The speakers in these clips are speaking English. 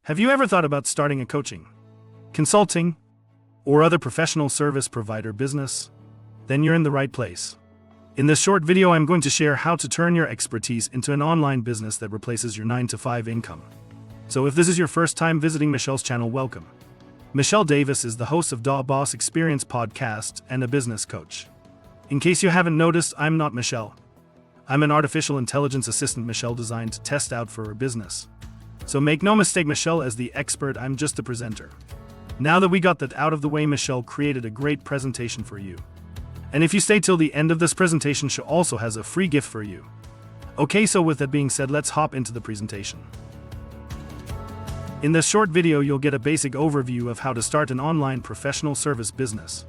Have you ever thought about starting a coaching, consulting, or other professional service provider business? Then you're in the right place. In this short video, I'm going to share how to turn your expertise into an online business that replaces your 9-to-5 income. So if this is your first time visiting Michele's channel, welcome. Michele Davis is the host of Da Boss Experience podcast and a business coach. In case you haven't noticed, I'm not Michele. I'm an artificial intelligence assistant Michele designed to test out for her business. So make no mistake, Michele as the expert, I'm just the presenter. Now that we got that out of the way, Michele created a great presentation for you. And if you stay till the end of this presentation, she also has a free gift for you. Okay, so with that being said, let's hop into the presentation. In this short video, you'll get a basic overview of how to start an online professional service business.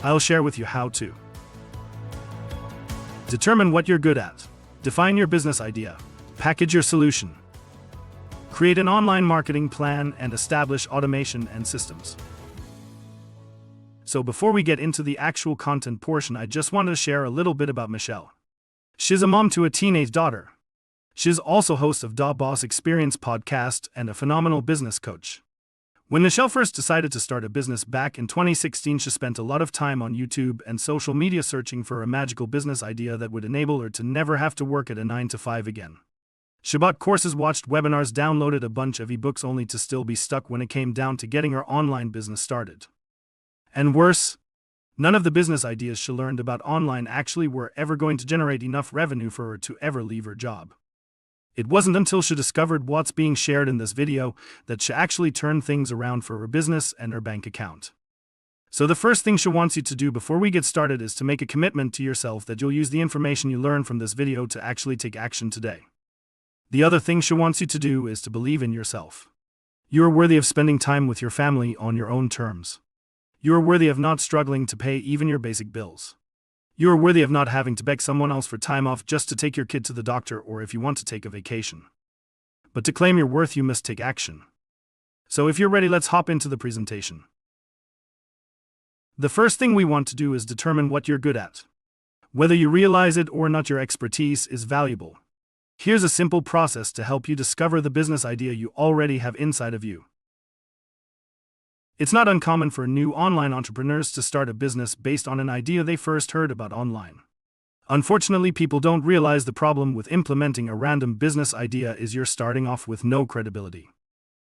I'll share with you how to determine what you're good at, define your business idea, package your solution, create an online marketing plan, and establish automation and systems. So before we get into the actual content portion, I just wanted to share a little bit about Michele. She's a mom to a teenage daughter. She's also host of Da Boss Experience podcast and a phenomenal business coach. When Michele first decided to start a business back in 2016, she spent a lot of time on YouTube and social media searching for a magical business idea that would enable her to never have to work at a 9-to-5 again. She bought courses, watched webinars, downloaded a bunch of ebooks, only to still be stuck when it came down to getting her online business started. And worse, none of the business ideas she learned about online actually were ever going to generate enough revenue for her to ever leave her job. It wasn't until she discovered what's being shared in this video that she actually turned things around for her business and her bank account. So the first thing she wants you to do before we get started is to make a commitment to yourself that you'll use the information you learn from this video to actually take action today. The other thing she wants you to do is to believe in yourself. You are worthy of spending time with your family on your own terms. You are worthy of not struggling to pay even your basic bills. You are worthy of not having to beg someone else for time off just to take your kid to the doctor or if you want to take a vacation. But to claim your worth, you must take action. So if you're ready, let's hop into the presentation. The first thing we want to do is determine what you're good at. Whether you realize it or not, your expertise is valuable. Here's a simple process to help you discover the business idea you already have inside of you. It's not uncommon for new online entrepreneurs to start a business based on an idea they first heard about online. Unfortunately, people don't realize the problem with implementing a random business idea is you're starting off with no credibility.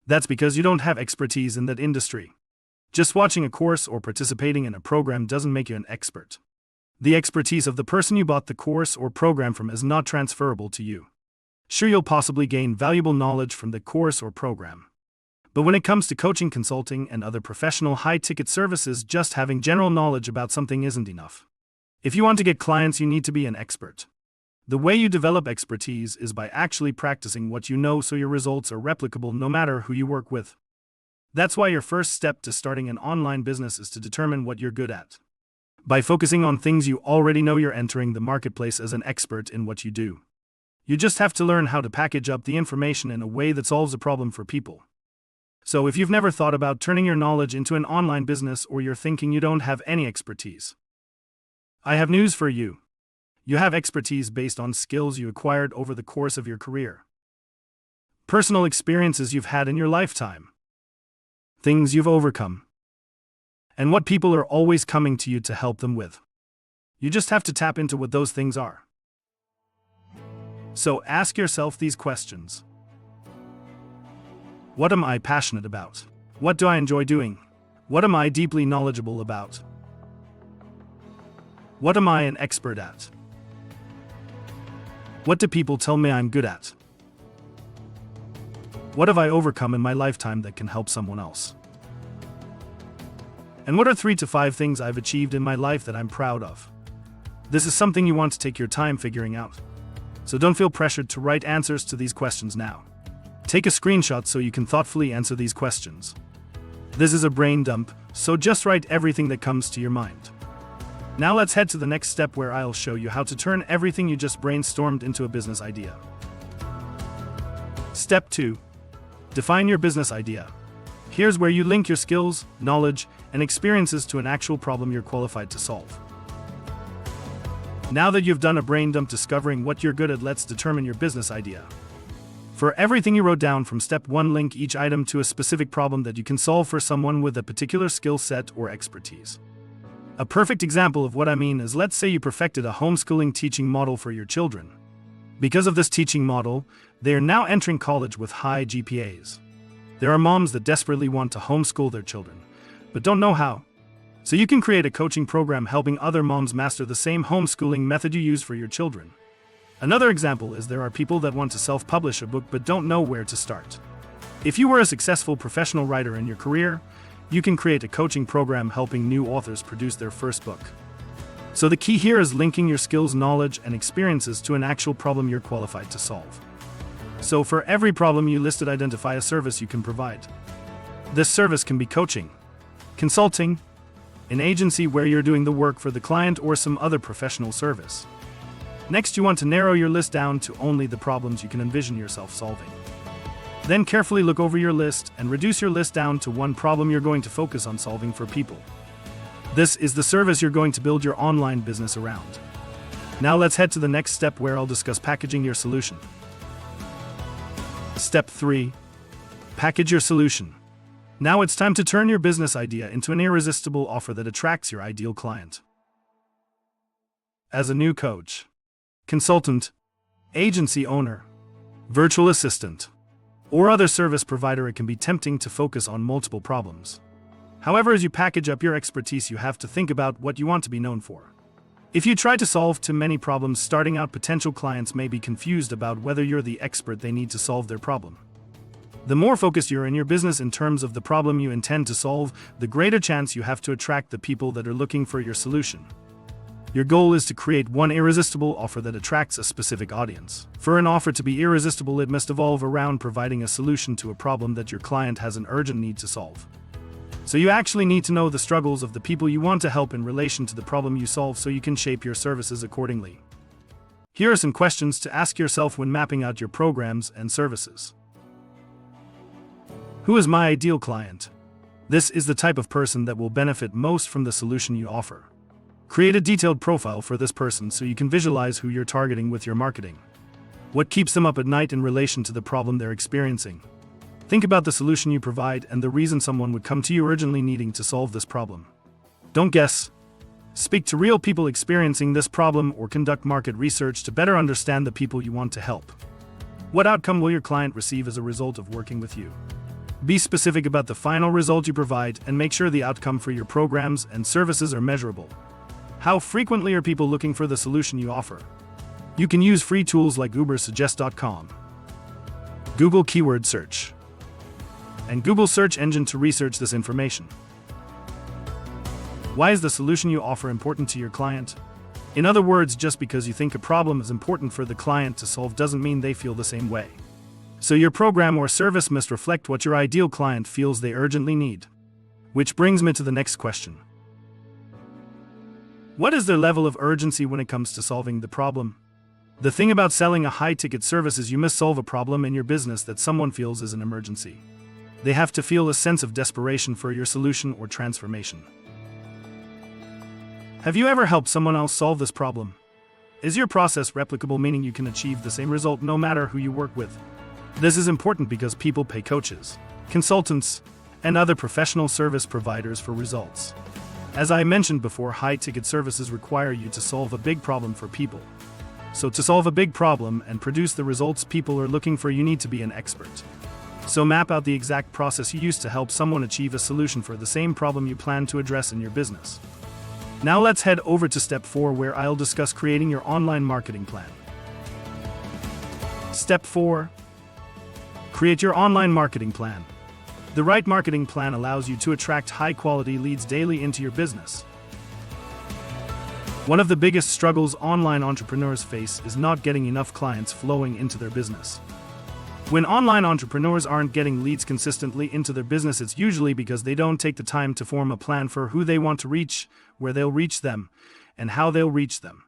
That's because you don't have expertise in that industry. Just watching a course or participating in a program doesn't make you an expert. The expertise of the person you bought the course or program from is not transferable to you. Sure, you'll possibly gain valuable knowledge from the course or program. But when it comes to coaching, consulting, and other professional high-ticket services, just having general knowledge about something isn't enough. If you want to get clients, you need to be an expert. The way you develop expertise is by actually practicing what you know so your results are replicable no matter who you work with. That's why your first step to starting an online business is to determine what you're good at. By focusing on things you already know, you're entering the marketplace as an expert in what you do. You just have to learn how to package up the information in a way that solves a problem for people. So if you've never thought about turning your knowledge into an online business, or you're thinking you don't have any expertise, I have news for you. You have expertise based on skills you acquired over the course of your career. Personal experiences you've had in your lifetime. Things you've overcome. And what people are always coming to you to help them with. You just have to tap into what those things are. So ask yourself these questions. What am I passionate about? What do I enjoy doing? What am I deeply knowledgeable about? What am I an expert at? What do people tell me I'm good at? What have I overcome in my lifetime that can help someone else? And what are 3 to 5 things I've achieved in my life that I'm proud of? This is something you want to take your time figuring out. So don't feel pressured to write answers to these questions now. Take a screenshot so you can thoughtfully answer these questions. This is a brain dump, so just write everything that comes to your mind. Now let's head to the next step, where I'll show you how to turn everything you just brainstormed into a business idea. Step 2. Define your business idea. Here's where you link your skills, knowledge, and experiences to an actual problem you're qualified to solve. Now that you've done a brain dump discovering what you're good at, let's determine your business idea. For everything you wrote down from step 1, link each item to a specific problem that you can solve for someone with a particular skill set or expertise. A perfect example of what I mean is, let's say you perfected a homeschooling teaching model for your children. Because of this teaching model, they are now entering college with high GPAs. There are moms that desperately want to homeschool their children, but don't know how. So you can create a coaching program helping other moms master the same homeschooling method you use for your children. Another example is there are people that want to self-publish a book but don't know where to start. If you were a successful professional writer in your career, you can create a coaching program helping new authors produce their first book. So the key here is linking your skills, knowledge, and experiences to an actual problem you're qualified to solve. So for every problem you listed, identify a service you can provide. This service can be coaching, consulting, an agency where you're doing the work for the client, or some other professional service. Next, you want to narrow your list down to only the problems you can envision yourself solving. Then carefully look over your list and reduce your list down to one problem you're going to focus on solving for people. This is the service you're going to build your online business around. Now let's head to the next step, where I'll discuss packaging your solution. Step 3. Package your solution. Now it's time to turn your business idea into an irresistible offer that attracts your ideal client. As a new coach, consultant, agency owner, virtual assistant, or other service provider, it can be tempting to focus on multiple problems. However, as you package up your expertise, you have to think about what you want to be known for. If you try to solve too many problems starting out, potential clients may be confused about whether you're the expert they need to solve their problem. The more focused you're in your business in terms of the problem you intend to solve, the greater chance you have to attract the people that are looking for your solution. Your goal is to create one irresistible offer that attracts a specific audience. For an offer to be irresistible, it must evolve around providing a solution to a problem that your client has an urgent need to solve. So you actually need to know the struggles of the people you want to help in relation to the problem you solve, so you can shape your services accordingly. Here are some questions to ask yourself when mapping out your programs and services. Who is my ideal client? This is the type of person that will benefit most from the solution you offer. Create a detailed profile for this person so you can visualize who you're targeting with your marketing. What keeps them up at night in relation to the problem they're experiencing? Think about the solution you provide and the reason someone would come to you urgently needing to solve this problem. Don't guess. Speak to real people experiencing this problem, or conduct market research to better understand the people you want to help. What outcome will your client receive as a result of working with you? Be specific about the final result you provide and make sure the outcome for your programs and services are measurable. How frequently are people looking for the solution you offer? You can use free tools like ubersuggest.com, Google Keyword Search, and Google Search Engine to research this information. Why is the solution you offer important to your client? In other words, just because you think a problem is important for the client to solve doesn't mean they feel the same way. So your program or service must reflect what your ideal client feels they urgently need. Which brings me to the next question. What is their level of urgency when it comes to solving the problem? The thing about selling a high-ticket service is you must solve a problem in your business that someone feels is an emergency. They have to feel a sense of desperation for your solution or transformation. Have you ever helped someone else solve this problem? Is your process replicable, meaning you can achieve the same result no matter who you work with? This is important because people pay coaches, consultants, and other professional service providers for results. As I mentioned before, high-ticket services require you to solve a big problem for people. So to solve a big problem and produce the results people are looking for, you need to be an expert. So map out the exact process you use to help someone achieve a solution for the same problem you plan to address in your business. Now let's head over to step 4, where I'll discuss creating your online marketing plan. Step 4. Create your online marketing plan. The right marketing plan allows you to attract high-quality leads daily into your business. One of the biggest struggles online entrepreneurs face is not getting enough clients flowing into their business. When online entrepreneurs aren't getting leads consistently into their business, it's usually because they don't take the time to form a plan for who they want to reach, where they'll reach them, and how they'll reach them.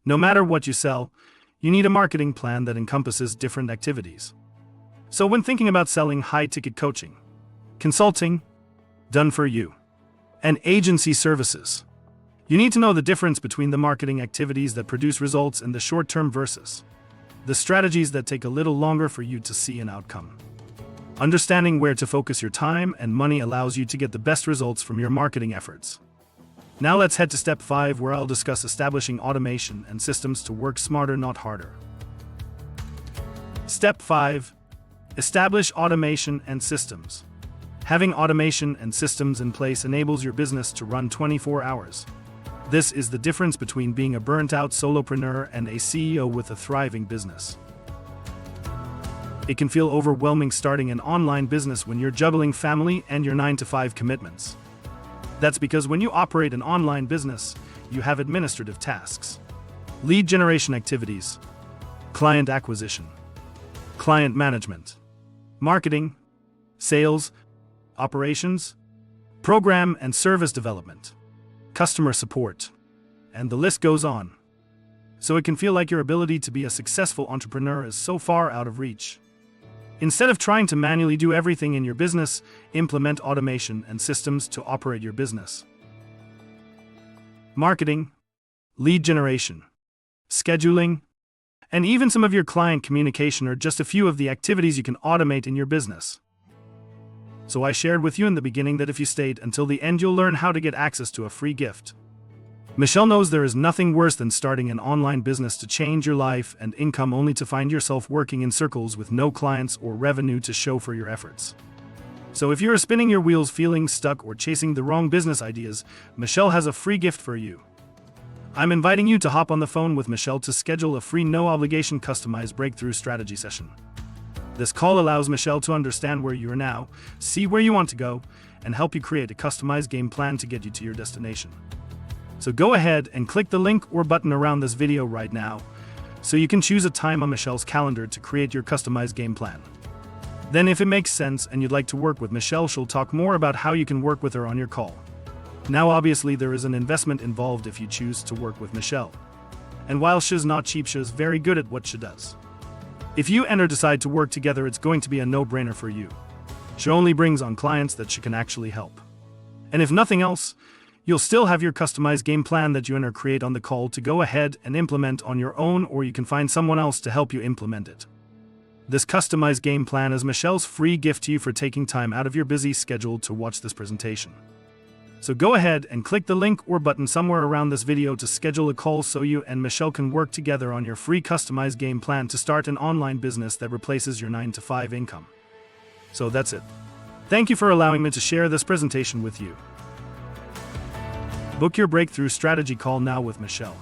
No matter what you sell, you need a marketing plan that encompasses different activities. So when thinking about selling high-ticket coaching, consulting, done for you, and agency services, you need to know the difference between the marketing activities that produce results in the short term versus the strategies that take a little longer for you to see an outcome. Understanding where to focus your time and money allows you to get the best results from your marketing efforts. Now let's head to step 5, where I'll discuss establishing automation and systems to work smarter, not harder. Step 5. Establish automation and systems. Having automation and systems in place enables your business to run 24 hours. This is the difference between being a burnt-out solopreneur and a CEO with a thriving business. It can feel overwhelming starting an online business when you're juggling family and your 9-to-5 commitments. That's because when you operate an online business, you have administrative tasks, lead generation activities, client acquisition, client management, marketing, sales, operations, program and service development, customer support, and the list goes on. So it can feel like your ability to be a successful entrepreneur is so far out of reach. Instead of trying to manually do everything in your business, implement automation and systems to operate your business. Marketing, lead generation, scheduling, and even some of your client communication are just a few of the activities you can automate in your business. So I shared with you in the beginning that if you stayed until the end, you'll learn how to get access to a free gift. Michele knows there is nothing worse than starting an online business to change your life and income only to find yourself working in circles with no clients or revenue to show for your efforts. So if you're spinning your wheels feeling stuck or chasing the wrong business ideas, Michele has a free gift for you. I'm inviting you to hop on the phone with Michele to schedule a free no-obligation customized breakthrough strategy session. This call allows Michele to understand where you are now, see where you want to go, and help you create a customized game plan to get you to your destination. So go ahead and click the link or button around this video right now, so you can choose a time on Michele's calendar to create your customized game plan. Then if it makes sense and you'd like to work with Michele, she'll talk more about how you can work with her on your call. Now obviously there is an investment involved if you choose to work with Michele. And while she's not cheap, she's very good at what she does. If you and her decide to work together, it's going to be a no-brainer for you. She only brings on clients that she can actually help. And if nothing else, you'll still have your customized game plan that you and her create on the call to go ahead and implement on your own, or you can find someone else to help you implement it. This customized game plan is Michele's free gift to you for taking time out of your busy schedule to watch this presentation. So go ahead and click the link or button somewhere around this video to schedule a call so you and Michele can work together on your free customized game plan to start an online business that replaces your 9-to-5 income. So that's it. Thank you for allowing me to share this presentation with you. Book your breakthrough strategy call now with Michele.